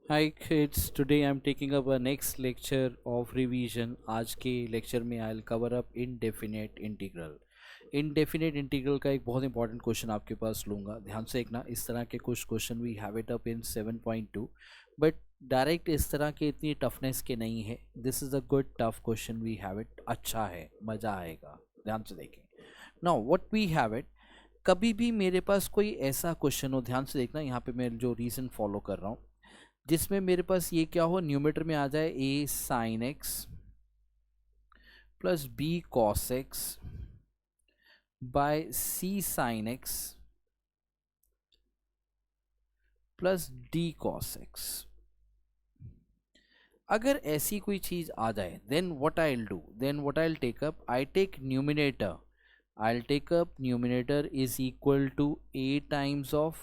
Hi kids, today I'm taking up a next lecture of revision. आज के lecture में I'll cover up indefinite integral. Indefinite integral का एक बहुत important question आपके पास लूँगा, ध्यान से देखना। इस तरह के कुछ question we have it up in 7.2 but direct इस तरह के इतनी टफनेस के नहीं है। This is a good tough question we have it, अच्छा है, मज़ा आएगा, ध्यान से देखें। Now what we have it, कभी भी मेरे पास कोई ऐसा क्वेश्चन हो, ध्यान से देखना, यहाँ पे मैं जो रीज़न फॉलो कर रहा हूँ, जिसमें मेरे पास ये क्या हो, न्यूमेटर में आ जाए a sine x plus b cos x by c sine x plus d cos x. अगर ऐसी कोई चीज आ जाए then what I will do, then what I will take up, I take numerator, I'll take up numerator is equal to a times of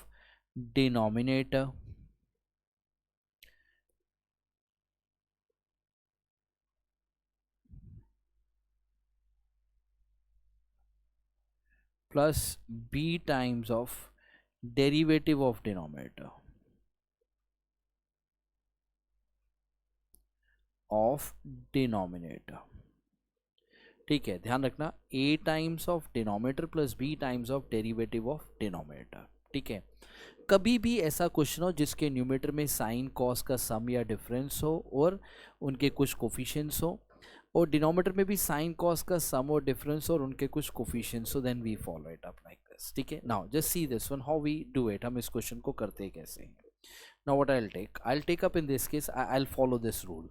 denominator plus b times of derivative of denominator of denominator। ठीक है, ध्यान रखना, a times of denominator plus b times of derivative of denominator. ठीक है, कभी भी ऐसा question हो जिसके न्यूमेटर में साइन कॉस का सम या डिफरेंस हो और उनके कुछ कोफिशिएंट्स हो, और डिनोमिनेटर में भी साइन कॉस का सम और डिफरेंस और उनके कुछ कोफिशिएंट्स हो, then we follow it up like this. ठीक है, now just see this one how we do it, हम इस क्वेश्चन को करते कैसे हैं। Now what I will take up in this case, I will follow this rule.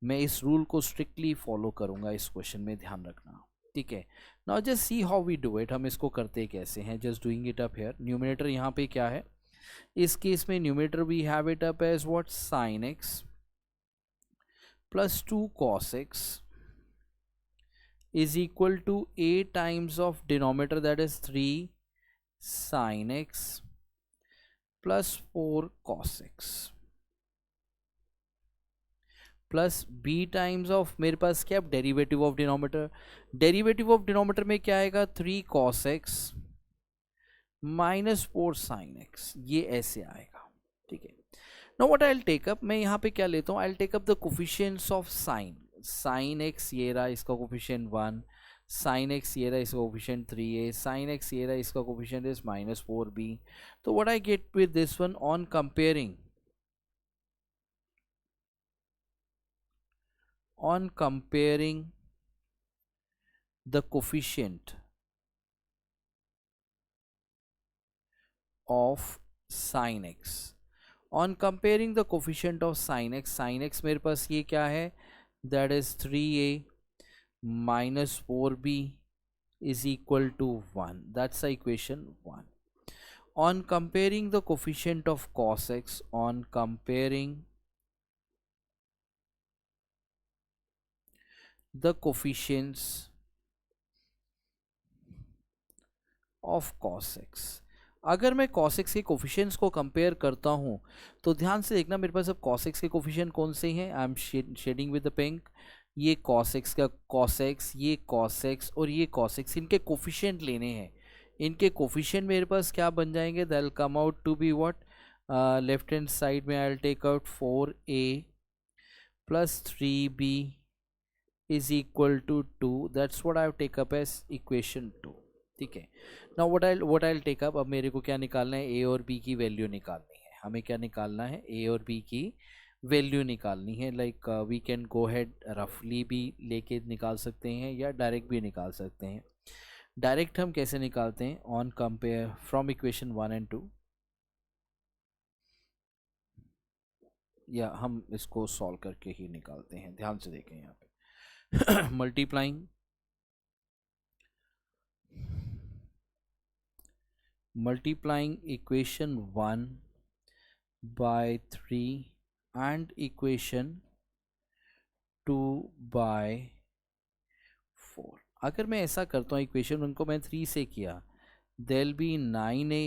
मैं इस रूल को स्ट्रिक्टली फॉलो करूंगा इस क्वेश्चन में, ध्यान रखना। ठीक है, now just see how we do it, हम इसको करते कैसे हैं। Just doing it up here, numerator यहाँ पे क्या है, इस केस में numerator we have it up as what, sine x plus 2 cos x is equal to a times of denominator, that is 3 sin x plus 4 cos x plus b times of, मेरे पास क्या, derivative of denominator, derivative of denominator में क्या आएगा, 3 cos x minus 4 sin x, ये ऐसे आएगा। ठीक है, now what I will take up, मैं यहाँ पे क्या लेता हूँ, I will take up the coefficients of sine, sine x ये रहा, इसका कोफिशिएंट 1, साइन एक्स ये रहा, इसका कोफिशिएंट 3a, साइन एक्स ये रहा, इसका कोफिशिएंट इज माइनस 4b। तो what I gate with this one, on comparing the coefficient of sin x, on comparing the coefficient of sin x मेरे पास ये क्या है, that is 3a minus 4b is equal to 1, that's the equation 1। on comparing the coefficient of cos x, on comparing the coefficients of cos x, अगर मैं cos x के coefficients को compare करता हूं तो ध्यान से देखना, मेरे पास अब cos x के कोफिशिएंट कौन से हैं, I am shading with the pink, ये cos x का cos x, ये cos x और ये cos x, इनके कोफिशिएंट लेने हैं। इनके कोफिशिएंट मेरे पास क्या बन जाएंगे, that will come out to be what, left hand side में I will take out 4a plus 3b is equal to 2, that's what I have take up as equation 2। ठीक है, now what I take up, अब मेरे को क्या निकालना है, ए और बी की वैल्यू निकालनी है। हमें क्या निकालना है, ए और बी की वैल्यू निकालनी है। Like we can go ahead रफली भी लेके निकाल सकते हैं या डायरेक्ट भी निकाल सकते हैं। डायरेक्ट हम कैसे निकालते हैं, on compare from equation 1 and 2, या हम इसको सॉल्व करके ही निकालते हैं। ध्यान से देखें यहाँ पे multiplying equation 1 by 3 and equation 2 by 4। अगर मैं ऐसा करता हूँ, इक्वेशन 1 को मैं 3 से किया, they'll be 9a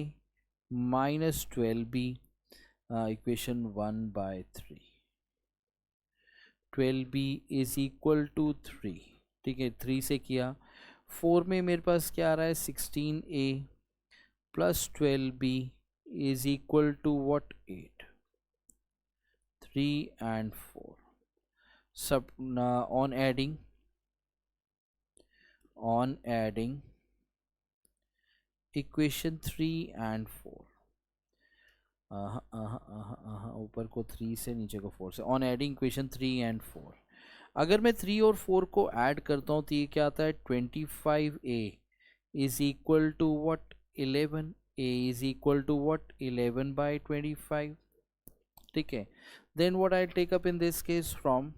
minus 12b, equation 1 by 3, 12b is equal to 3। ठीक है, 3 से किया, 4 में मेरे पास क्या आ रहा है, 16a plus 12b is equal to what, 8। 3 and 4. On adding equation 3 and 4, ऊपर को 3 से नीचे को 4 से, ऑन एडिंग इक्वेशन 3 and 4, अगर मैं 3 और 4 को ऐड करता हूँ तो ये क्या आता है, 25a is equal to what, 11, a is equal to what, 11 by 25. ठीक है, then what I take up in this case from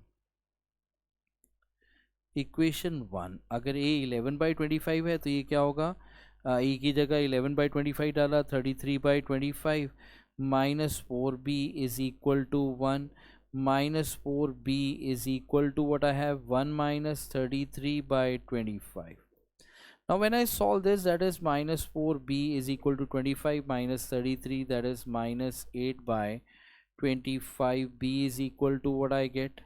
equation 1, अगर a 11 by 25 है तो ये क्या होगा, a की जगह 11 by 25 डाला, 33 by 25 minus 4b is equal to 1, minus 4b is equal to what I have, 1 minus 33 by 25. Now when I solve this, that is minus 4b is equal to 25 minus 33, that is minus 8 by 25. b is equal to what I get,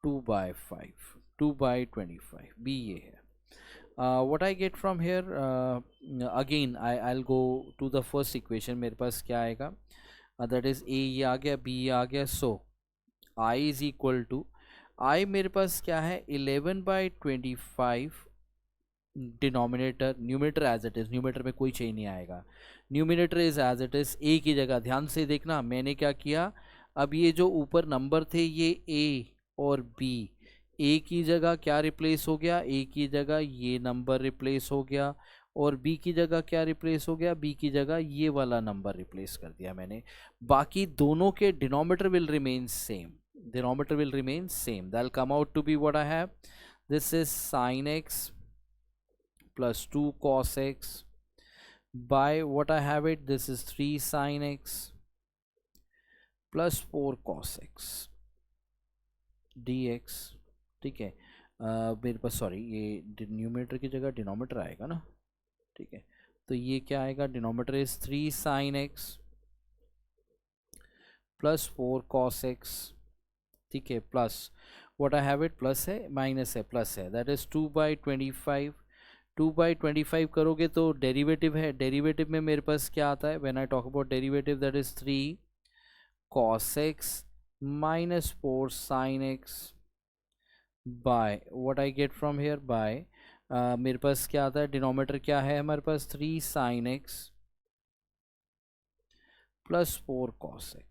2 by 5, 2 by 25. b ये है. What I get from here, again I'll go to the first equation. मेरे पास क्या आएगा, that is a ये आ गया, b ये आ गया, so I is equal to, I मेरे पास क्या है, 11 by 25 denominator, numerator as it is, numerator में कोई चेंज नहीं आएगा, numerator is as it is, a की जगह, ध्यान से देखना मैंने क्या किया, अब ये जो ऊपर नंबर थे ये a और b, a की जगह क्या रिप्लेस हो गया, a की जगह ये नंबर रिप्लेस हो गया, और b की जगह क्या रिप्लेस हो गया, b की जगह ये वाला नंबर रिप्लेस कर दिया मैंने. बाकी दोनों के denominator will remain same, denominator will remain same. That will come out to be what I have, this is sin x plus 2 cos x by what I have it, this is 3 sin x plus 4 cos x dx. ठीक है, मेरे पास sorry ये numerator की जगह denominator आएगा ना, ठीक है, तो ये क्या आएगा, denominator is 3 sin x plus 4 cos x, ठीक है, plus what I have it, plus है माइनस है प्लस है, दैट इज 2 by 25. 2 by 25 करोगे तो डेरिवेटिव है, डेरिवेटिव में मेरे पास क्या आता है, when I talk about derivative, that is 3 cos x minus 4 sin x by what I get from here, by मेरे पास क्या आता है, डिनोमिनेटर क्या है हमारे पास, 3 sin x plus 4 cos x,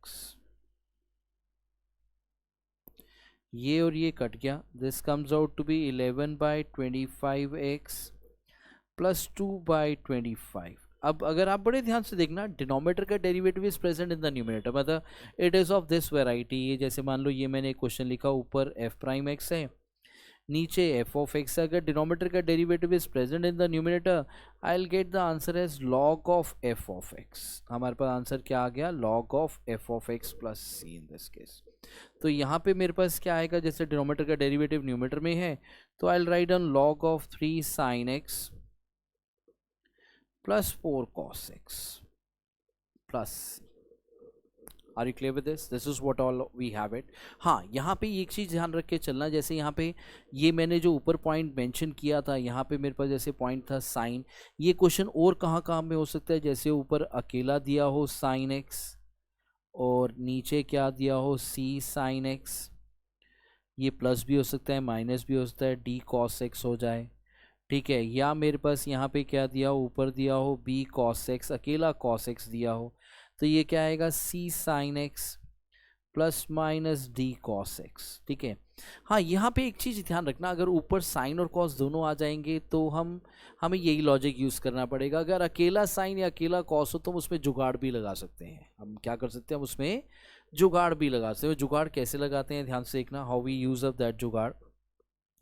ये और ये कट गया, this comes out to be 11 by 25x plus 2 by 25. अब अगर आप बड़े ध्यान से देखना, डिनोमिनेटर का derivative is present in the numerator, मतलब it is of this variety. ये जैसे मान लो ये मैंने एक क्वेश्चन लिखा, ऊपर f प्राइम x है, नीचे f ऑफ x, अगर डिनोमिनेटर का derivative is present in the numerator, I will get the answer as log of f of x. हमारे पास आंसर क्या आ गया, log of f of x plus c in this case. तो यहाँ पे मेरे पास क्या आएगा, जैसे डिनोमिनेटर का डेरिवेटिव न्यूमिनेटर में है, तो I will write down log of 3 sin x plus 4 cos x plus c. Are you clear with this? This is what all we have it. हाँ, यहाँ पे एक चीज़ ध्यान रख के चलना, जैसे यहाँ पे ये मैंने जो ऊपर पॉइंट मेंशन किया था, यहाँ पे मेरे पास जैसे पॉइंट था साइन, ये क्वेश्चन और कहाँ में हो सकता है, जैसे ऊपर अकेला दिया हो sin x और नीचे क्या दिया हो, c sin x, ये प्लस भी हो सकता है माइनस भी हो सकता है, d cos x हो जाए, ठीक है, या मेरे पास यहाँ पे क्या दिया हो, ऊपर दिया हो b cos x, अकेला cos x दिया हो, तो ये क्या आएगा, c sin x plus minus d cos x. ठीक है, हाँ यहाँ पे एक चीज़ ध्यान रखना, अगर ऊपर साइन और कॉस दोनों आ जाएंगे तो हमें यही लॉजिक यूज़ करना पड़ेगा. अगर अकेला साइन या अकेला कॉस हो तो हम उसमें जुगाड़ भी लगा सकते हैं. हम क्या कर सकते हैं, हम उसमें जुगाड़ भी लगा सकते हैं. जुगाड़ कैसे लगाते हैं, ध्यान से देखना, how we use of that jugaad.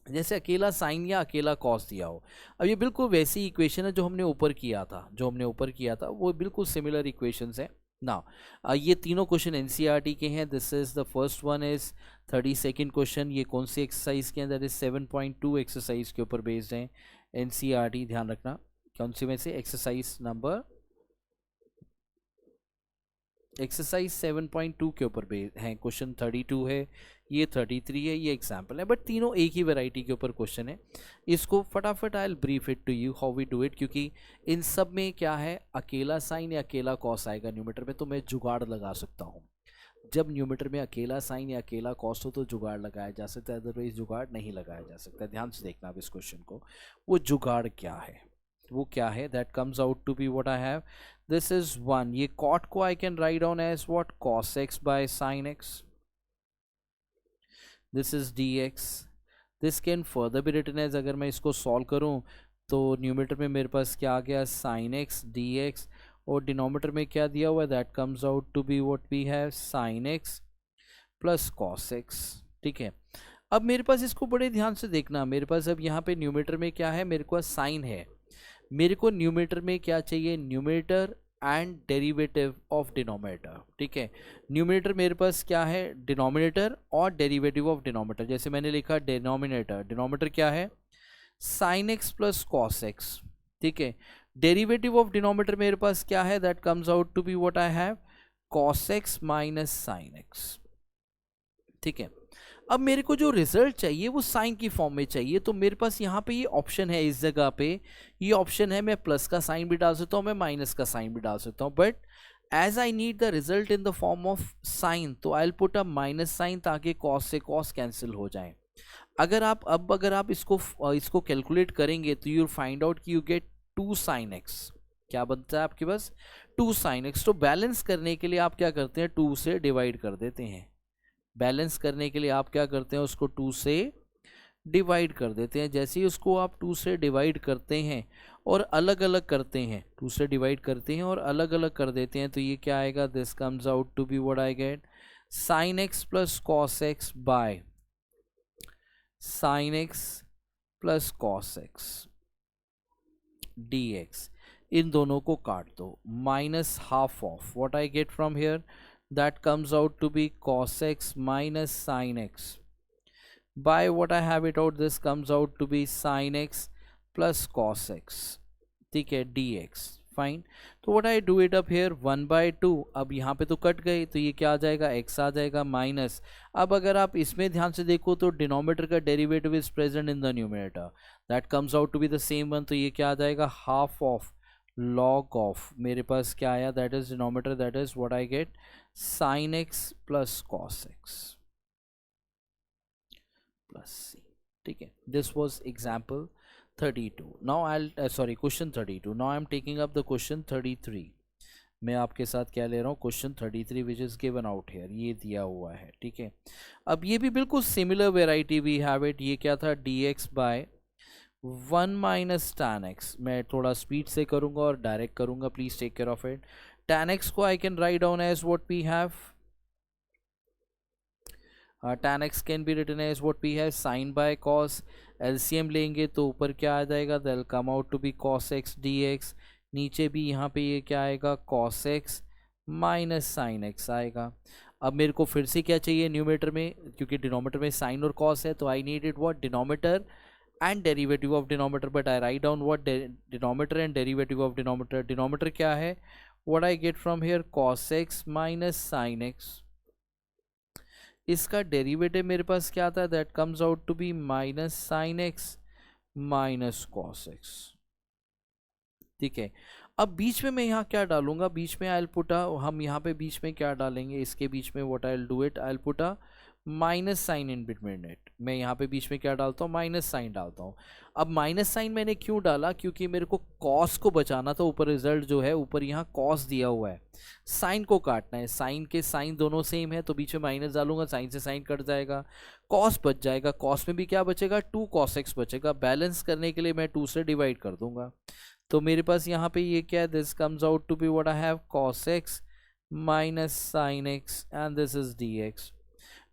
जैसे अकेला साइन या अकेला कॉस दिया हो, अब ये बिल्कुल वैसी इक्वेशन है जो हमने ऊपर किया था, वो बिल्कुल सिमिलर इक्वेशंस हैं. नाउ ये तीनों क्वेश्चन एनसीईआरटी के हैं. This is the first one is 32nd question. ये कौन सी एक्सरसाइज के अंदर, इज 7.2 एक्सरसाइज के ऊपर बेस्ड हैं एनसीईआरटी. ध्यान रखना कौन सी में से, एक्सरसाइज 7.2 के ऊपर बेस्ड हैं. क्वेश्चन 32 है, ये 33 है, ये एग्जाम्पल है, बट तीनों एक ही वैरायटी के ऊपर क्वेश्चन है. इसको फटाफट I will brief it to you how we do it, क्योंकि इन सब में क्या है, अकेला साइन या अकेला कॉस आएगा न्यूमिनेटर में, तो मैं जुगाड़ लगा सकता हूँ. जब न्यूमरेटर में अकेला साइन या अकेला कॉस्ट हो तो जुगाड़ लगाया जा सकता है, अदरवाइज जुगाड़ नहीं लगाया जा सकता। ध्यान से देखना आप इस क्वेश्चन को। वो जुगाड़ क्या है, वो क्या है, that comes out to be what I have, this is 1, ये कॉट को I can write down as what, cos x by sin x, this is dx, this can further be written as, अगर मैं इसको solve करूं तो numerator में मेरे पास क्या आ गया, sin x dx, और डिनोमिनेटर में क्या दिया हुआ है, that comes out to be what we have, sin x plus cos x। ठीक है, अब मेरे पास इसको बड़े ध्यान से देखना, मेरे पास अब यहाँ पे न्यूमरेटर में क्या है, मेरे पास साइन है, मेरे को न्यूमरेटर में क्या चाहिए, numerator and derivative of denominator. ठीक है, न्यूमरेटर मेरे पास क्या है, डिनोमिनेटर और डेरिवेटिव ऑफ डिनोमिनेटर। जैसे मैंने लिखा डिनोमिनेटर, डिनोमिनेटर क्या है, sin x plus cos x। ठीक है, डेरिवेटिव ऑफ डिनोमिनेटर मेरे पास क्या है, that comes out to be what I have, cos x minus sine x। ठीक है, अब मेरे को जो रिजल्ट चाहिए वो साइन की फॉर्म में चाहिए, तो मेरे पास यहाँ पे ये ऑप्शन है, इस जगह पे ये ऑप्शन है, मैं प्लस का साइन भी डाल सकता हूँ, मैं माइनस का साइन भी डाल सकता हूँ, but as I need the result in the form of sine, तो I will put a minus sign ताकि कॉस से कॉस कैंसिल हो जाए। अगर आप इसको कैलकुलेट करेंगे तो यू फाइंड आउट कि यू गेट 2 sin x, क्या बनता है आपके पास, 2 sin x। तो बैलेंस करने के लिए आप क्या करते हैं, 2 से डिवाइड कर देते हैं, बैलेंस करने के लिए आप क्या करते हैं, उसको 2 से डिवाइड कर देते हैं। जैसे ही उसको आप 2 से डिवाइड करते हैं और अलग अलग करते हैं, 2 से डिवाइड करते हैं और अलग अलग कर देते हैं, तो ये क्या आएगा, this comes out to be what I get, sin x plus cos x by sin x plus cos x dx। इन दोनों को काट दो, minus half of what I get from here, that comes out to be cos x minus sin x by what I have it out, this comes out to be sin x plus cos x। ठीक है, dx fine. तो what I do it up here 1/2, अब यहाँ पे तो cut गए तो ये क्या आ जाएगा, x आ जाएगा माइनस। अब अगर आप इसमें ध्यान से देखो तो डिनोमिनेटर का derivative is present in the numerator, that comes out to be the same one, तो ये क्या आ जाएगा, हाफ ऑफ log ऑफ, मेरे पास क्या आया, that is denominator, that is what I get, sin x plus cos x plus c। ठीक है, this was example 32। now I'll question 32। now I'm taking up the question 33। मैं आपके साथ क्या ले रहा हूँ, question 33 which is given out here, ये दिया हुआ है। ठीक है, अब ये भी बिल्कुल similar variety we have it, ये क्या था, dx by 1 minus tan x। मैं थोड़ा स्पीड से करूंगा और डायरेक्ट करूंगा, please take care of it. tan x को I can write down as what we have, tan x can be written as what we have, sin by cos, LCM लेंगे तो ऊपर क्या आ जाएगा, they'll come out to be cos x dx, नीचे भी यहाँ पे ये क्या आएगा, cos x minus sin x आएगा। अब मेरे को फिर से क्या चाहिए न्यूमरेटर में, क्योंकि डिनोमिनेटर में साइन और cos है, तो I need it what, denominator and derivative of denominator, but I write down what denominator and derivative of denominator। denominator क्या है, what I get from here, cos x minus sin x, इसका derivative मेरे पास क्या आता है, that comes out to be minus sin x minus cos x। ठीक है, अब बीच में मैं यहाँ क्या डालूंगा, बीच में आई पुट हम यहाँ पे बीच में क्या डालेंगे, इसके बीच में what I will do it, I will put minus sign in between it. मैं यहाँ पे बीच में क्या डालता हूँ, माइनस साइन डालता हूँ। अब माइनस साइन मैंने क्यों डाला, क्योंकि मेरे को कॉस को बचाना था, ऊपर रिजल्ट जो है ऊपर यहाँ कॉस दिया हुआ है, साइन को काटना है, साइन के साइन दोनों सेम है, तो बीच में माइनस डालूंगा, साइन से साइन कट जाएगा, कॉस बच जाएगा, कॉस में भी क्या बचेगा, 2 cos x बचेगा। बैलेंस करने के लिए मैं 2 से डिवाइड कर दूंगा, तो मेरे पास यहाँ पे ये क्या है, this comes out to be what I have, cos x minus sine x and this is dx।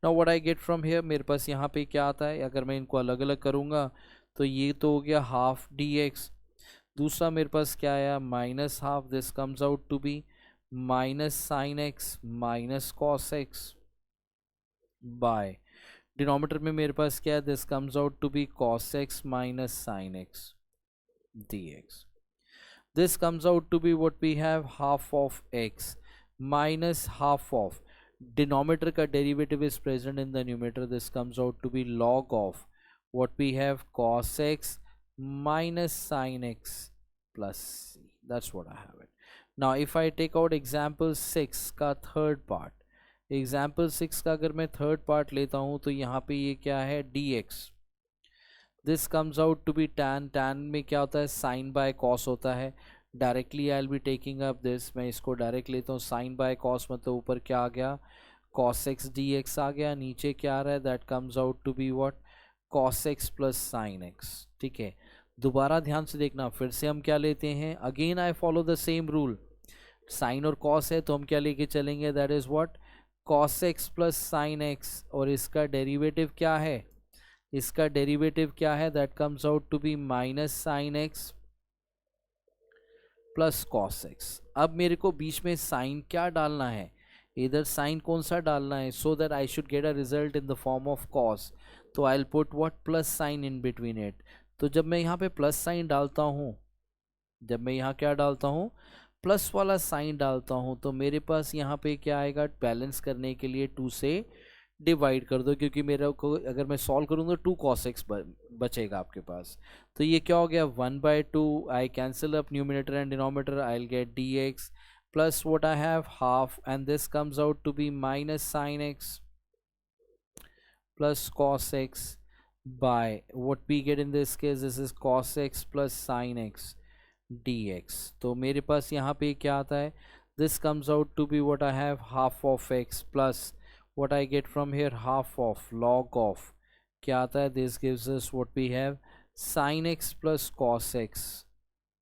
Now what I get from here, मेरे पास यहाँ पे क्या आता है, अगर मैं इनको अलग अलग करूँगा तो ये तो हो गया हाफ dx, दूसरा मेरे पास क्या आया, minus half, this comes out to be minus sine x minus cos x by denominator में मेरे पास क्या है, this comes out to be cos x minus sine x dx। this comes out to be what we have, half of x minus half of denominator का derivative is present in the numerator, this comes out to be log of what we have, cos x minus sin x plus c। that's what I have it। now if I take out example 6 का third part, example 6 का अगर मैं third part लेता हूँ तो यहाँ पे ये क्या है dx, this comes out to be tan, tan में क्या होता है साइन बाय कॉस होता है। Directly I will be taking up this, मैं इसको डायरेक्ट लेता हूँ, साइन बाय कॉस मतलब ऊपर क्या आ गया cos x dx आ गया, नीचे क्या आ रहा है that comes out to be what cos x plus sine x। ठीक है, दोबारा ध्यान से देखना, फिर से हम क्या लेते हैं, again I follow the same rule, sine और कॉस है तो हम क्या लेके चलेंगे that is what cos x plus sine x, और इसका डेरिवेटिव क्या है, इसका डेरिवेटिव क्या है that comes out to be minus sine x plus cos x. अब मेरे को बीच में साइन क्या डालना है, इधर साइन कौन सा डालना है, so that I should get a result in the form of cos, तो I will put what plus sign in between it. तो जब मैं यहाँ पे प्लस साइन डालता हूँ, जब मैं यहाँ क्या डालता हूँ प्लस वाला साइन डालता हूँ, तो मेरे पास यहाँ पे क्या आएगा, बैलेंस करने के लिए 2 से डिवाइड कर दो, क्योंकि मेरे को अगर मैं सॉल्व करूँगा 2 cos x बचेगा आपके पास। तो ये क्या हो गया 1/2, I cancel up numerator and denominator, I will get dx plus what I have half, and this comes out to be minus sine x plus cos x by what we get in this case, this is cos x plus sin x dx। तो मेरे पास यहाँ पे क्या आता है, this comes out to be what I have half of x plus what I get from here half of log of क्या आता है, this gives us what we have sin x plus cos x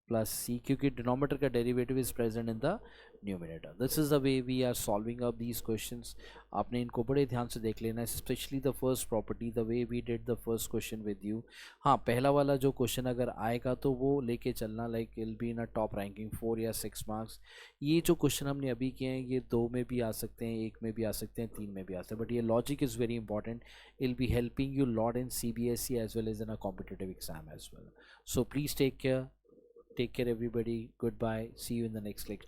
plus c, क्योंकि denominator का derivative is present in the numerator. This is the way we are solving up these questions. आपने इनको बड़े ध्यान से देख लेना है, specially the first property, the way we did the first question with you. हाँ, पहला वाला जो क्वेश्चन अगर आएगा तो वो लेके चलना, like will be in a top ranking 4 या 6 मार्क्स। ये जो क्वेश्चन हमने अभी किए हैं ये 2 में भी आ सकते हैं, 1 में भी आ सकते हैं, 3 में भी आ सकते हैं, बट ये logic is very important, will be helping you lot in CBSE as well as in a competitive exam as well. So please take care everybody, goodbye, see you in the next lecture.